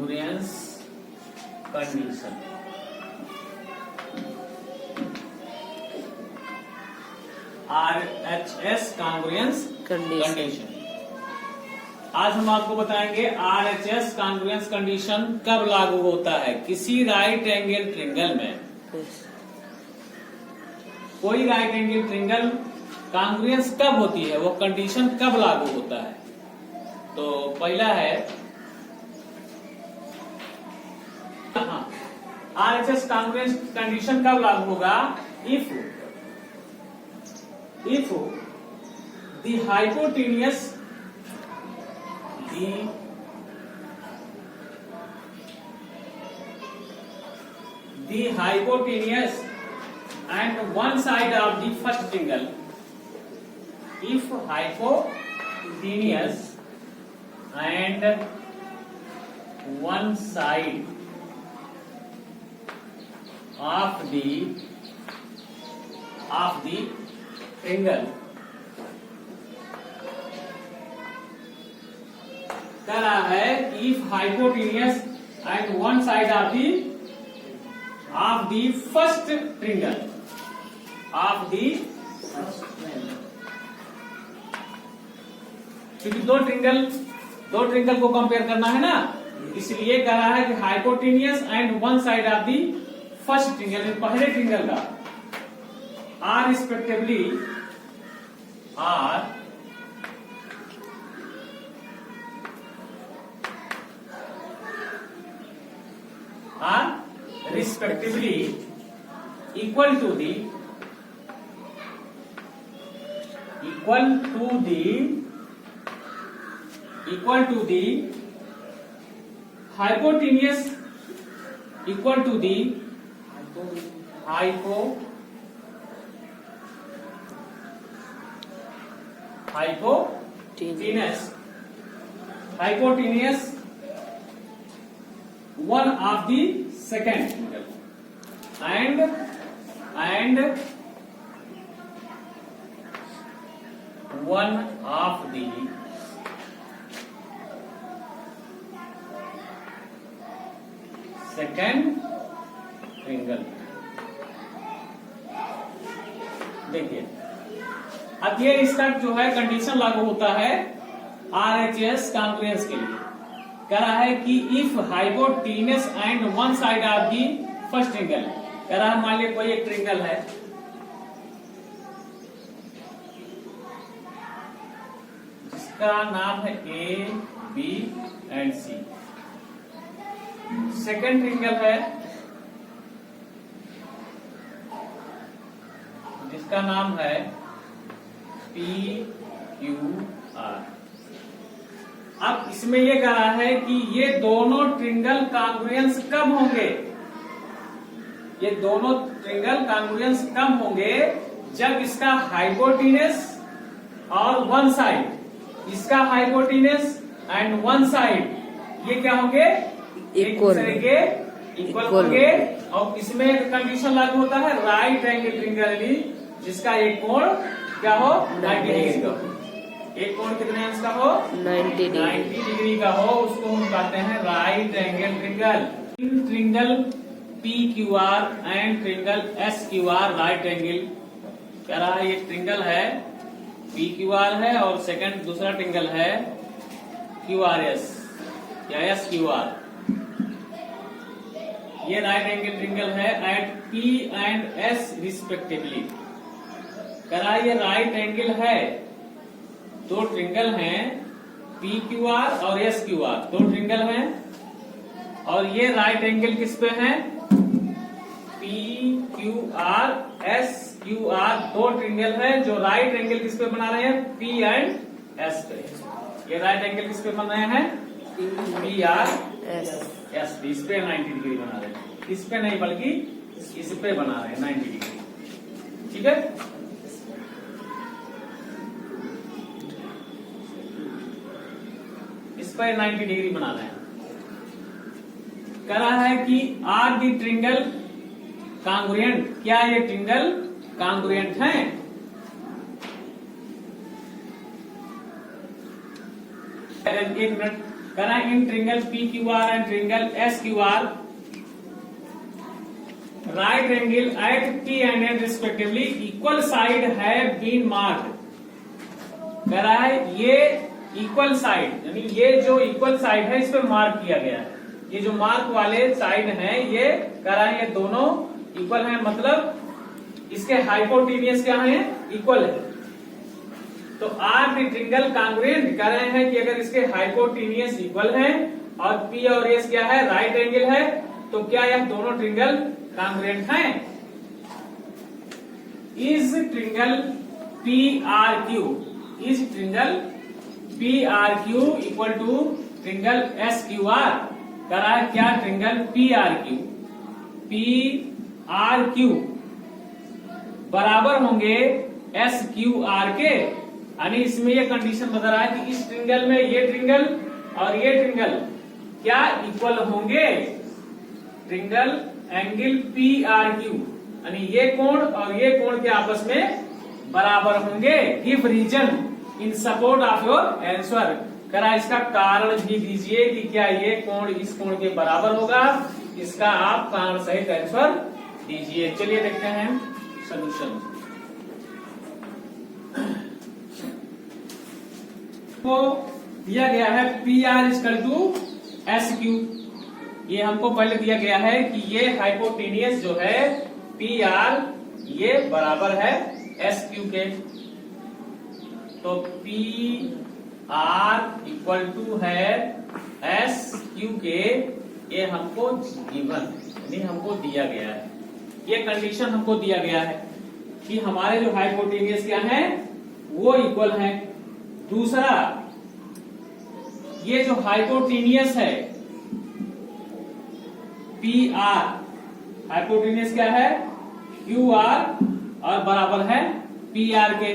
congruence condition। RHS congruence condition। आज हम आपको बताएंगे RHS congruence condition कब लागू होता है किसी राइट एंगल ट्रिंगल में। कोई राइट एंगल ट्रिंगल कॉन्ग्रुएंस कब होती है, वो कंडीशन कब लागू होता है। तो पहला है RHS कॉन्ग्रुएंस कंडीशन कब लागू होगा, if the hypotenuse and one side of the first triangle, if hypotenuse and one side of the triangle कह रहा है if hypotenuse and one side of the first triangle क्योंकि दो ट्रिंगल को compare करना है ना, इसलिए कह रहा है कि hypotenuse and one side of the first triangle, पहले ट्रिंगल का are respectively equal to the hypotenuse equal to the hypotenuse one of the second triangle and one of the second triangle। देखिए अब ये इसका जो है कंडीशन लागू होता है RHS कॉन्ग्रुएंस के लिए। कह रहा है कि if hypotenuse and one side of the first triangle, कह रहा है मान लिया कोई एक ट्रिंगल है जिसका नाम है A, B and C। Second triangle है जिसका नाम है P, Q, R। अब इसमें ये कह रहा है कि ये दोनों ट्रिंगल कॉन्ग्रुएंस कब होंगे, ये दोनों ट्रिंगल कॉन्ग्रुएंस कब होंगे, जब इसका हाइपोटेनस और वन साइड, इसका हाइपोटेनस एंड वन साइड ये क्या होंगे, एक दूसरे के इक्वल होंगे। और इसमें एक कंडीशन लागू होता है राइट एंगल ट्रिंगल जिसका एक कोण क्या हो 90 डिग्री का हो। एक कोण कितने अंश का हो 90 डिग्री का हो, उसको हम कहते हैं right angle triangle. Triangle PQR and triangle SQR right angle. कह रहा है ये ट्रिंगल है PQR है और सेकंड दूसरा ट्रिंगल है QRS या SQR। ये राइट एंगल ट्रिंगल है at P and S respectively. कह रहा है ये राइट एंगल है, दो ट्रिंगल हैं PQR और SQR, दो ट्रिंगल हैं और ये राइट एंगल किस पे है PQR SQR, दो ट्रिंगल है जो राइट एंगल किस पे बना रहे हैं P एंड S पे। ये राइट एंगल किस पे बन रहे हैं PRS, इस पे 90 डिग्री बना रहे हैं, इस पे नहीं बल्कि इस पे बना रहे हैं 90 डिग्री। ठीक है, इस पर 90 डिग्री बना रहे हैं। कह रहा है कि आर दी ट्रिंगल कॉन्ग्रुएंट, क्या ये ट्रिंगल कॉन्ग्रुएंट हैं? एक मिनट, करा in triangle P Q R and triangle S Q R right angle at P and N respectively equal side have been marked. कह रहा है ये इक्वल साइड, यानी ये जो इक्वल साइड है इस पे मार्क किया गया है। ये जो मार्क वाले साइड हैं ये कह रहा है ये दोनों इक्वल हैं, मतलब इसके हाइपोटेनियस क्या है, इक्वल है। तो आर द ट्रिंगल कांग्रुएंट कह रहे हैं कि अगर इसके हाइपोटेनियस इक्वल हैं और पी और एस क्या है, राइट एंगल है, तो क्या यह दोनों ट्रिंगल कांग्रुएंट हैं। Is triangle P R Q, is triangle P R Q equal to triangle S Q R. कह रहा है क्या ट्रिंगल पी आर क्यू बराबर होंगे एस क्यू आर के। यानी इसमें ये कंडीशन बता रहा है कि इस ट्रिंगल में ये ट्रिंगल और ये ट्रिंगल क्या इक्वल होंगे। Triangle angle P R Q यानी ये कोण और ये कोण के आपस में बराबर होंगे। Give reason in support of your answer. करा इसका कारण भी दीजिए कि क्या ये कोण इस कोण के बराबर होगा। इसका आप कारण सहित आंसर दीजिए। चलिए देखते हैं सोल्यूशन को। दिया गया है P R equal to S Q. ये हमको पहले दिया गया है कि ये हाइपोटेनियस जो है पी आर ये बराबर है एस क्यू के। तो पी आर इक्वल टू है एस क्यू के। ये हमको गिवन यानी हमको दिया गया है, ये कंडीशन हमको दिया गया है कि हमारे जो हाइपोटेनियस क्या है वो इक्वल है। दूसरा ये जो हाइपोटेनियस है पी आर, हाइपोटेनियस क्या है क्यू आर और बराबर है पी आर के।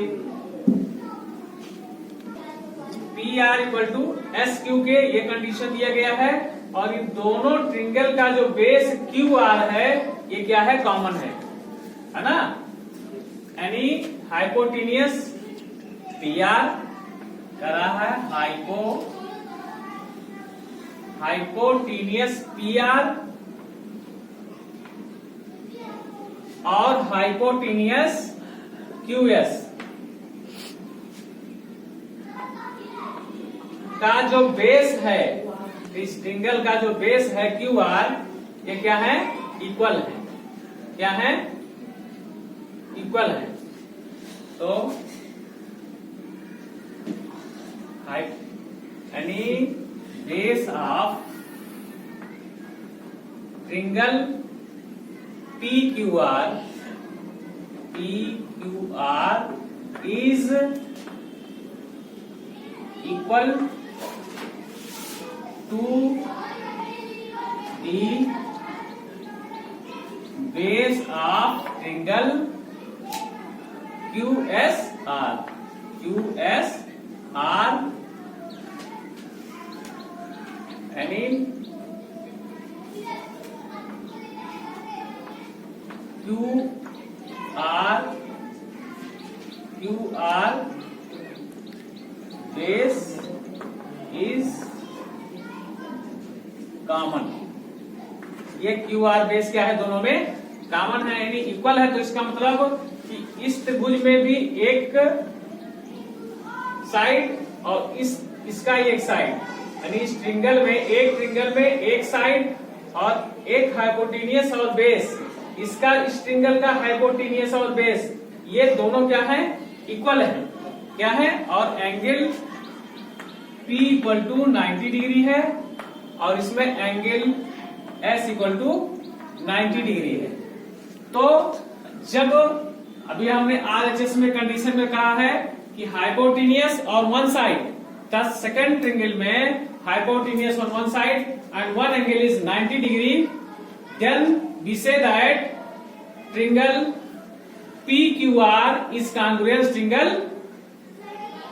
P R equal to S Q के ये कंडीशन दिया गया है। और इन दोनों ट्रिंगल का जो बेस क्यू आर है ये क्या है, कॉमन है ना। यानी हाइपोटेनियस पी आर कर रहा है हाइपोटेनियस पी आर और हाइपोटेनियस क्यू एस का जो बेस है, इस ट्रिंगल का जो बेस है क्यू आर ये क्या है, इक्वल है। क्या है, इक्वल है। तो यानी base of triangle P Q R is equal to the base of triangle Q S R यानी Q R base is common. ये क्यू आर बेस क्या है, दोनों में कॉमन है यानी इक्वल है। तो इसका मतलब कि इस त्रिभुज में भी एक साइड और इसका एक साइड, यानी इस ट्रिंगल में एक साइड और एक हाइपोटेनियस और बेस, इसका इस ट्रिंगल का हाइपोटेनियस और बेस ये दोनों क्या है, इक्वल है। क्या है, और angle P equal to 90 degree है और इसमें angle S equal to 90 degree है। तो जब अभी हमने RHS में कंडीशन में कहा है कि हाइपोटेनियस और one side, the second triangle में hypotenuse on one side and one angle is 90 degree, then we say that triangle PQR is congruent triangle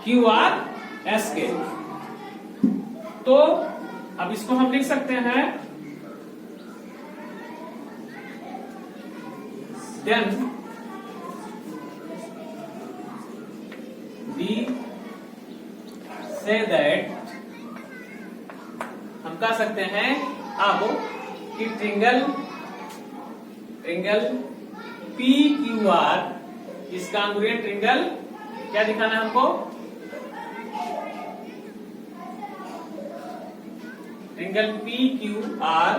QRS के। तो अब इसको हम लिख सकते हैं, then we say that कह सकते हैं अब कि triangle P Q R is congruent triangle क्या दिखाना है हमको, triangle P Q R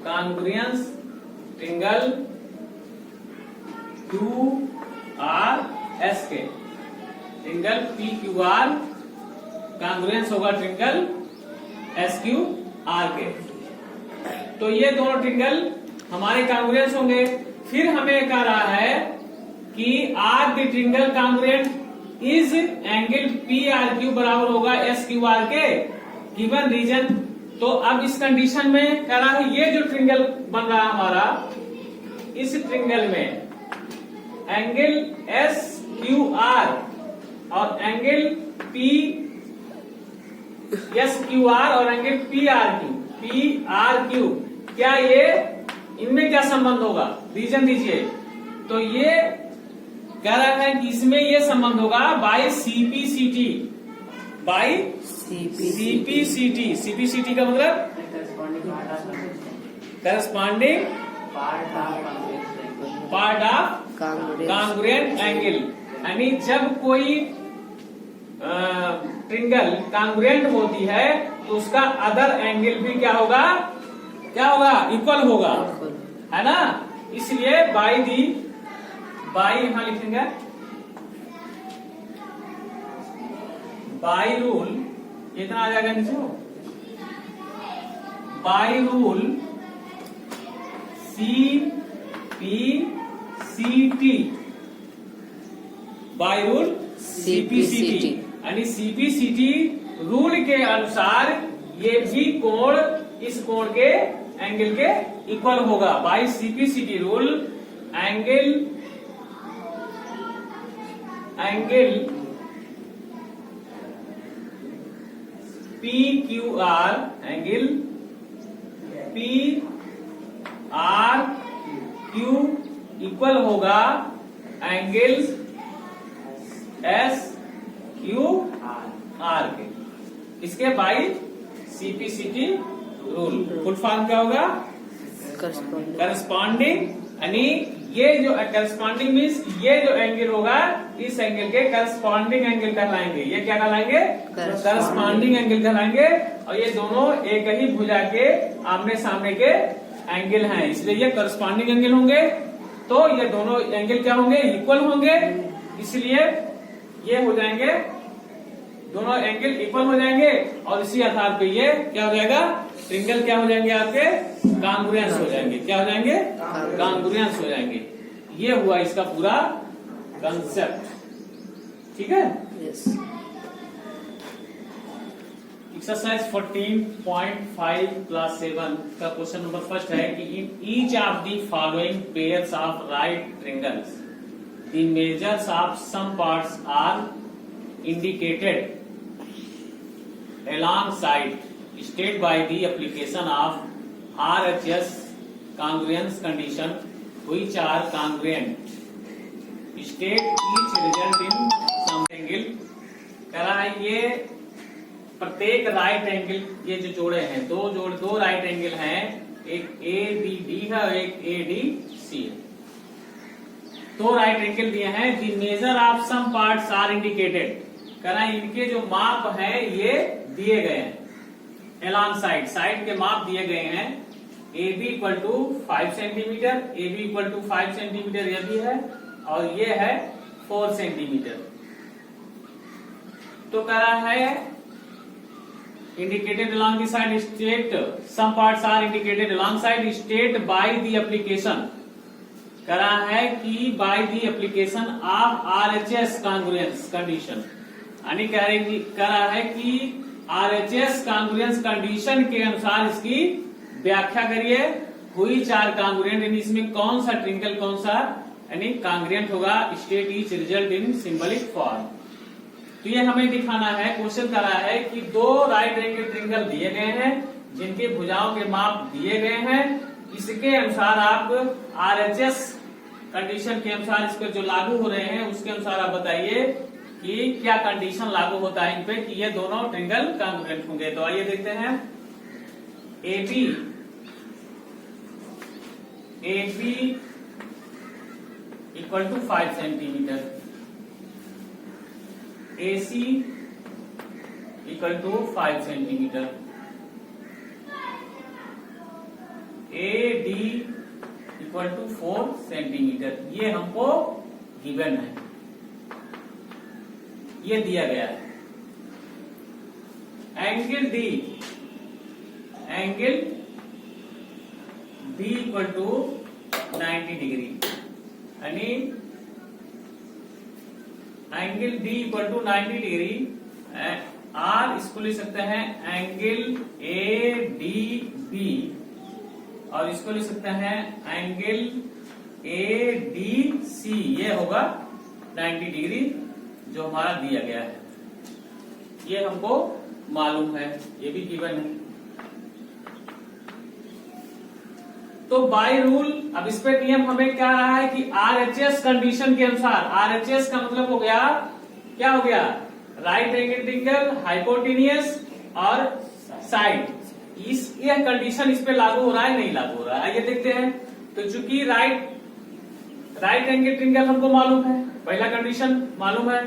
congruence triangle Q R S के, triangle P Q R congruence होगा ट्रिंगल एस क्यू आर के। तो ये दोनों ट्रिंगल हमारे कांग्रुएंस होंगे। फिर हमें कह रहा है कि are the triangle congruent is angle P R Q बराबर होगा एस क्यू आर के गिवन रीजन। तो अब इस कंडीशन में कह रहा है ये जो ट्रिंगल बन रहा है हमारा, इस ट्रिंगल में एंगल एस क्यू आर और angle P S Q are और एंगल पी आर क्यू क्या ये इनमें क्या संबंध होगा, रीजन दीजिए। तो ये कह रहा है कि इसमें ये संबंध होगा बाय सीपीसीटी, बाय सीपीसीटी का मतलब corresponding part of congruent angle. यानी जब कोई ट्रिंगल कांग्रुएंट होती है तो उसका अदर एंगल भी क्या होगा इक्वल होगा, है ना। इसलिए बाई यहां लिखेंगे बाई रूल, कितना आ जाएगा नीचे, by rule CPCT, by rule CPCT यानी सीपीसीटी रूल के अनुसार ये भी कोण इस कोण के एंगल के इक्वल होगा। By CPCT rule angle P Q R equal होगा एंगल एस क्यू आर के, इसके by CPCT rule. Full form क्या होगा, करस्पॉन्डिंग, यानी ये जो करस्पॉन्डिंग मीन्स ये जो एंगल होगा इस एंगल के करस्पॉन्डिंग एंगल कहलाएंगे। ये क्या कहलाएंगे, करस्पॉन्डिंग एंगल कहलाएंगे। और ये दोनों एक ही भुजा के आमने सामने के एंगल हैं, इसलिए ये करस्पॉन्डिंग एंगल होंगे। तो ये दोनों एंगल क्या होंगे, इक्वल होंगे, इसलिए ये हो जाएंगे, दोनों एंगल इक्वल हो जाएंगे। और इसी आधार पे ये क्या हो जाएगा, ट्रिंगल क्या हो जाएंगे आपके, कांग्रुएंस हो जाएंगे। क्या हो जाएंगे, कांग्रुएंस हो जाएंगे। ये हुआ इसका पूरा कंसेप्ट, ठीक है। यस। एक्सरसाइज 14.5 क्लास 7 का क्वेश्चन नंबर फर्स्ट है कि in each of the following pairs of right triangles the measures of some parts are indicated alongside state by the application of RHS congruence condition which are congruent state each result in some angle। कह रहा है ये प्रत्येक right angle, ये जो जोड़े हैं दो राइट एंगल हैं, एक ABD है और एक ADC है। दो राइट एंगल दिए हैं, the measure of some parts are indicated. कह रहा है इनके जो माप हैं ये दिए गए हैं, एलॉन्ग साइड के माप दिए गए हैं। AB equal to 5 centimetre, AB equal to 5 centimetre यह भी है, और ये है 4 सेंटीमीटर। तो कह रहा है indicated along the side state, some parts are indicated along side state by the application. कह रहा है कि by the application of RHS congruence condition, यानी कह रहा है कि RHS कांग्रुएंस कंडीशन के अनुसार इसकी व्याख्या करिए। हुई चार कांग्रुएंट, यानी इसमें कौन सा ट्रिंगल कौन सा यानी कांग्रुएंट होगा, स्टेट ईच रिजल्ट इन सिंबलिक फॉर्म। तो ये हमें दिखाना है। क्वेश्चन कर रहा है कि दो राइट एंगल ट्रिंगल दिए गए हैं जिनके भुजाओं के माप दिए गए हैं, इसके अनुसार आप RHS कंडीशन के अनुसार इस पर जो लागू हो रहे हैं उसके अनुसार आप बताइए कि क्या कंडीशन लागू होता है इन पे कि ये दोनों ट्रिंगल कांग्रुएंट होंगे। तो आइए देखते हैं। AB equal to 5 centimetre, AC equal to 5 centimetre, AD equal to 4 centimetre, ये हमको गिवन है, ये दिया गया है। Angle D equal to 90 degree, यानी angle D equal to 90 degree. R इसको लिख सकते हैं एंगल ADB, और इसको लिख सकते हैं एंगल ADC, ये होगा 90 डिग्री जो हमारा दिया गया है, ये हमको मालूम है, ये भी गिवन है। तो बाय रूल, अब इस पे नियम हमें क्या रहा है कि RHS कंडीशन के अनुसार, RHS का मतलब हो गया, क्या हो गया, राइट एंगल ट्रिंगल, हाइपोटेनियस और साइड। यह कंडीशन इस पे लागू हो रहा है, नहीं लागू हो रहा है, आइए देखते हैं। तो चूंकि राइट एंगल ट्रिंगल हमको मालूम है, पहला कंडीशन मालूम है।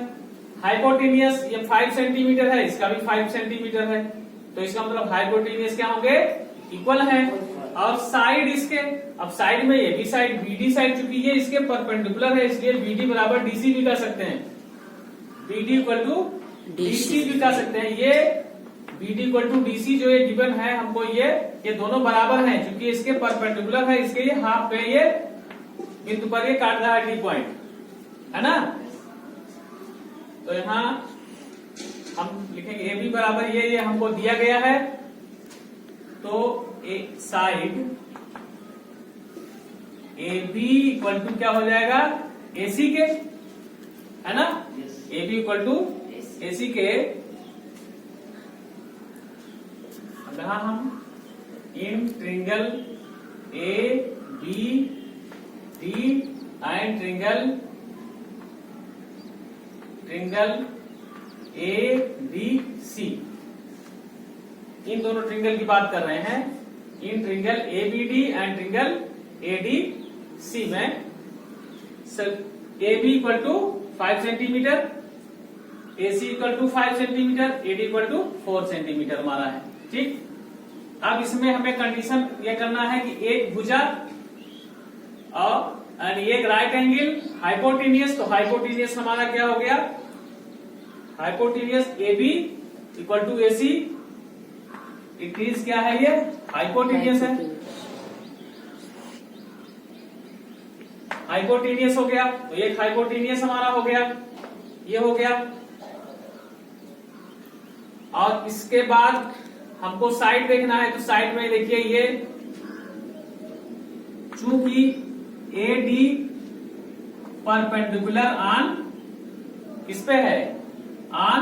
हाइपोटेनियस ये 5 सेंटीमीटर है, इसका भी 5 सेंटीमीटर है, तो इसका मतलब हाइपोटेनियस क्या होंगे, इक्वल है। और साइड इसके, अब साइड में ये भी साइड BD साइड, चूंकि ये इसके परपेंडिकुलर है, इसलिए BD बराबर DC भी कर सकते हैं, BD इक्वल टू DC भी कर सकते हैं। ये BD इक्वल टू DC जो ये गिवन है हमको, ये दोनों बराबर हैं, क्योंकि इसके परपेंडिकुलर है, इसके ये हाफ पे ये बिंदु पर ये काट रहा है D पॉइंट, है ना। तो यहां हम लिखेंगे AB बराबर ये हमको दिया गया है, तो साइड AB इक्वल टू क्या हो जाएगा, AC के, है ना, AB इक्वल टू AC के। यहां हम इन triangle ABD and triangle ABC, इन दोनों ट्रिंगल की बात कर रहे हैं। इन triangle ABD and triangle ADC में AB equal to 5 centimetre, AC equal to 5 centimetre, AD equal to 4 centimetre हमारा है, ठीक। अब इसमें हमें कंडीशन ये करना है कि एक भुजा और एक राइट एंगल हाइपोटेनियस, तो हाइपोटेनियस हमारा क्या हो गया, hypotenuse AB equal to AC, it is क्या है, ये हाइपोटेनियस है, हाइपोटेनियस हो गया, तो एक हाइपोटेनियस हमारा हो गया, ये हो गया। और इसके बाद हमको साइड देखना है, तो साइड में देखिए ये चूंकि AD परपेंडिकुलर ऑन किस पे है, ऑन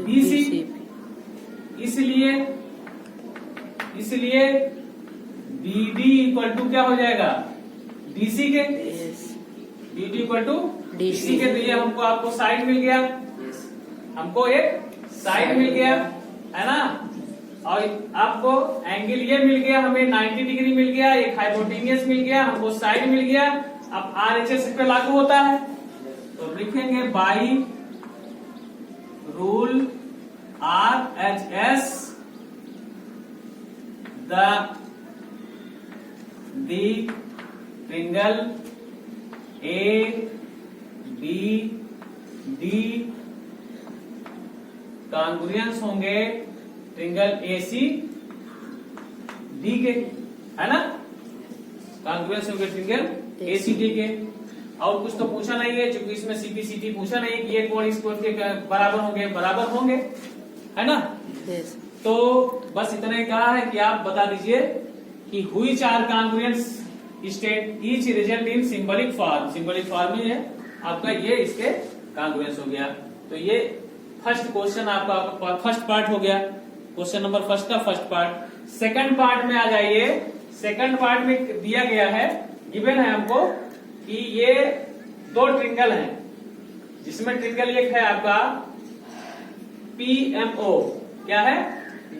BC, इसलिए BD इक्वल टू क्या हो जाएगा, DC के, BD इक्वल टू DC के। तो ये हमको आपको साइड मिल गया, हमको एक साइड मिल गया, है ना। और आपको एंगल ये मिल गया, हमें 90 डिग्री मिल गया, एक हाइपोटेनियस मिल गया, हमको साइड मिल गया। अब RHS पे लागू होता है, तो लिखेंगे by rule RHS the triangle ABD कांग्रुएंस होंगे ट्रिंगल ACD के, है ना, कांग्रुएंस होंगे ट्रिंगल ACD के। और कुछ तो पूछा नहीं है, क्योंकि इसमें CPCT पूछा नहीं कि ये कोण इस कोण के बराबर होंगे, है ना। तो बस इतना ही कहा है कि आप बता दीजिए कि which are congruence state each result in symbolic form. Symbolic form में है आपका, ये इसके कांग्रुएंस हो गया। तो ये फर्स्ट क्वेश्चन आपका फर्स्ट पार्ट हो गया, क्वेश्चन नंबर फर्स्ट का फर्स्ट पार्ट। सेकंड पार्ट में आ जाइए। सेकंड पार्ट में दिया गया है, गिवन है हमको कि ये दो ट्रिंगल हैं इसमें ट्रिंगल एक है आपका PMO, क्या है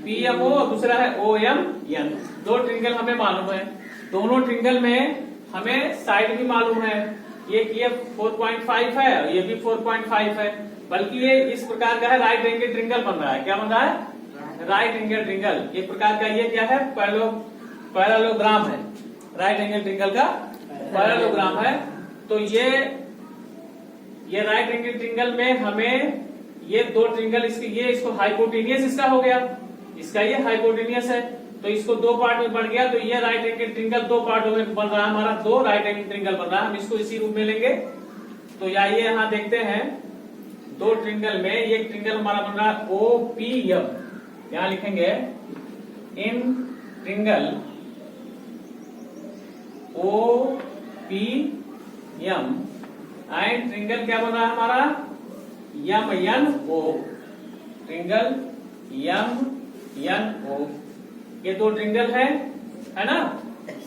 PMO, और दूसरा है OMN। दो ट्रिंगल हमें मालूम है, दोनों ट्रिंगल में हमें साइड भी मालूम है, ये 4.5 है और ये भी 4.5 है, बल्कि ये इस प्रकार का है राइट एंगल ट्रिंगल बन रहा है। क्या बन रहा है? Right angle triangle. एक प्रकार का ये क्या है? पैरेललोग्राम है, राइट एंगल ट्रिंगल का पैरेललोग्राम है। तो ये राइट एंगल ट्रिंगल में हमें ये दो ट्रिंगल इसको हाइपोटेनियस इसका हो गया, इसका ये हाइपोटेनियस है, तो इसको दो पार्ट में बढ़ गया, तो ये राइट एंगल ट्रिंगल दो पार्टों में बन रहा है हमारा, दो राइट एंगल ट्रिंगल बन रहा है। हम इसको इसी रूप में लेंगे। तो आइए यहाँ देखते हैं, दो ट्रिंगल में एक ट्रिंगल हमारा बन रहा है OPM। यहां लिखेंगे इन ट्रिंगल OPM एंड ट्रिंगल क्या बन रहा है हमारा? MNO, triangle MNO। ये दो ट्रिंगल है ना?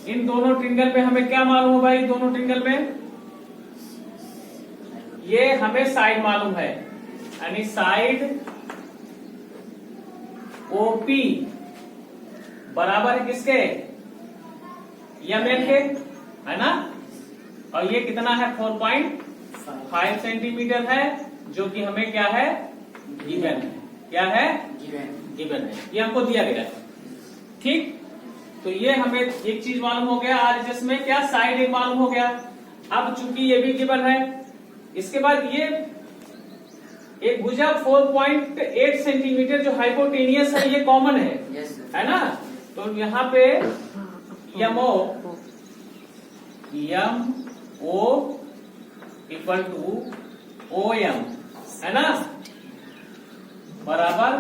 इन दोनों ट्रिंगल में हमें क्या मालूम है भाई? दोनों ट्रिंगल में ये हमें साइड मालूम है, यानी साइड OP बराबर है किसके? MN के, है ना? और ये कितना है? 4.5 सेंटीमीटर है, जो कि हमें क्या है? गिवन है। क्या है? गिवन है, ये हमको दिया गया है। ठीक, तो ये हमें एक चीज मालूम हो गया, RHS में क्या साइड एक मालूम हो गया। अब चूंकि ये भी गिवन है, इसके बाद ये एक भुजा 4.8 सेंटीमीटर जो हाइपोटेनियस है, ये कॉमन है ना? तो यहाँ पे MO इक्वल टू OM, है ना, बराबर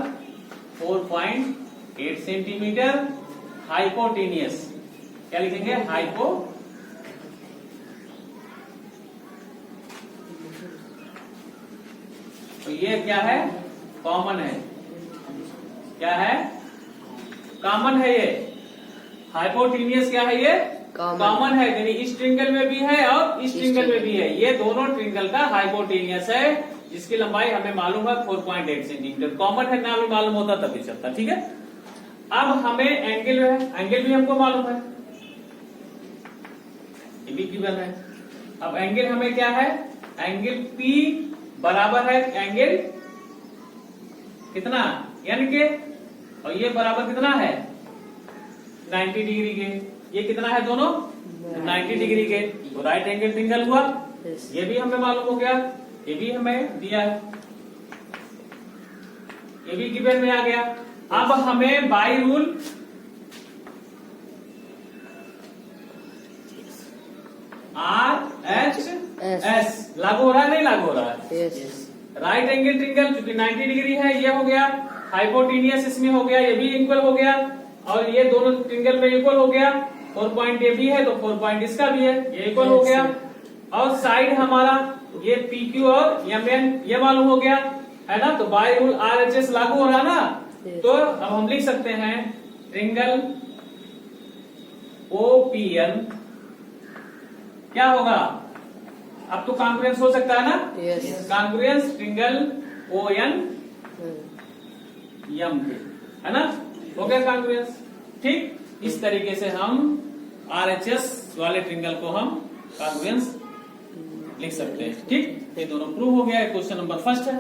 4.8 सेंटीमीटर हाइपोटेनियस। क्या लिखेंगे? हाइपो। तो ये क्या है? कॉमन है। क्या है? कॉमन है। ये हाइपोटेनियस क्या है? ये कॉमन है, यानी इस ट्रिंगल में भी है और इस ट्रिंगल में भी है। ये दोनों ट्रिंगल का हाइपोटेनियस है, जिसकी लंबाई हमें मालूम है 4.8 सेंटीमीटर। कॉमन है ना, भी मालूम होता तभी चलता। ठीक है, अब हमें एंगल है, एंगल भी हमको मालूम है, ये भी गिवन है। अब एंगल हमें क्या है? एंगल P बराबर है एंगल कितना? N के, और ये बराबर कितना है? 90 डिग्री के। ये कितना है दोनों? 90 डिग्री के। तो राइट एंगल ट्रिंगल हुआ। ये भी हमें मालूम हो गया, ये भी हमें दिया है, ये भी गिवन में आ गया। अब हमें बाई रूल RHS लागू हो रहा है, नहीं लागू हो रहा है? राइट एंगल ट्रिंगल चूंकि 90 डिग्री है, ये हो गया हाइपोटेनियस, इसमें हो गया, ये भी इक्वल हो गया, और ये दोनों ट्रिंगल में इक्वल हो गया। 4 पॉइंट ये भी है तो 4 पॉइंट इसका भी है, ये इक्वल हो गया। और साइड हमारा ये PQ और MN ये मालूम हो गया, है ना? तो बाय रूल RHS लागू हो रहा ना। तो अब हम लिख सकते हैं ट्रिंगल OPN क्या होगा? अब तो कॉन्ग्रुएंस हो सकता है ना? कॉन्ग्रुएंस ट्रिंगल ON M के, है ना? हो गया कॉन्ग्रुएंस। ठीक, इस तरीके से हम RHS वाले ट्रिंगल को हम कॉन्ग्रुएंस लिख सकते हैं। ठीक, ये दोनों प्रूव हो गया है। क्वेश्चन नंबर फर्स्ट है।